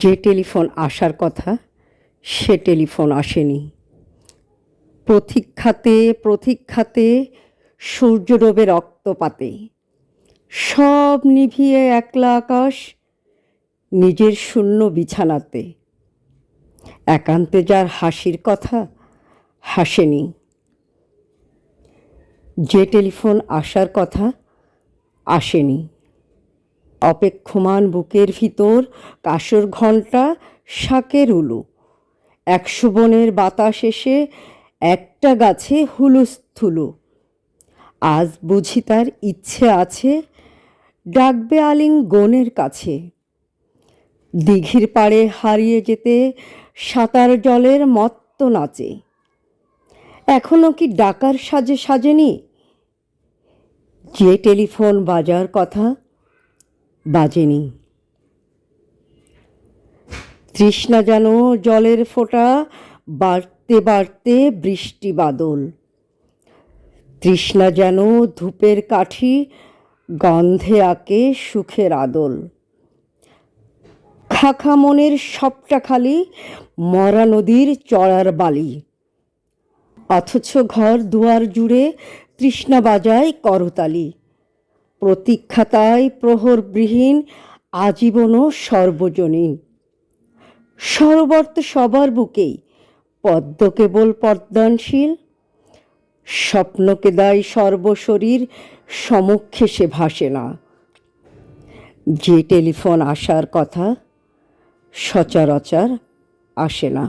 যে টেলিফোন আসার কথা সে টেলিফোন আসেনি। প্রতীক্ষাতে প্রতীক্ষাতে সূর্যডোবে রক্তপাতে সব নিভিয়ে একলা আকাশ নিজের শূন্য বিছানাতে। একান্তে যার হাসির কথা হাসেনি। যে টেলিফোন আসার কথা আসেনি। অপেক্ষমান বুকের ভিতর কাসর ঘণ্টা শাকের উলু। 100 বনের বাতাস এসে একটা গাছে হুলুস্থুলু। আজ বুঝি তার ইচ্ছে আছে ডাকবে আলিঙ্গনের কাছে। দিঘির পাড়ে হারিয়ে যেতে সাঁতার জলের মত্ত নাচে। এখনো কি ডাকার সাজে সাজেনি? যে টেলিফোন বাজার কথা বাজেনি। তৃষ্ণা যেন জলের ফোঁটা বাড়তে বাড়তে বৃষ্টি বাদল। তৃষ্ণা যেন ধূপের কাঠি গন্ধে আঁকে সুখের আদল। খাখা মনের সবটা খালি মরা নদীর চড়ার বালি। অথচ ঘর দুয়ার জুড়ে তৃষ্ণা বাজায় করতালি। প্রতীক্ষাতায় প্রহরবিহীন আজীবনও সর্বজনীন। সরবর্ত সবার বুকেই পদ্ম কেবল পদ্মানশীল। স্বপ্নকে দায় সর্বশরীর সমক্ষে সে ভাসে না। যে টেলিফোন আসার কথা সচরাচর আসে না।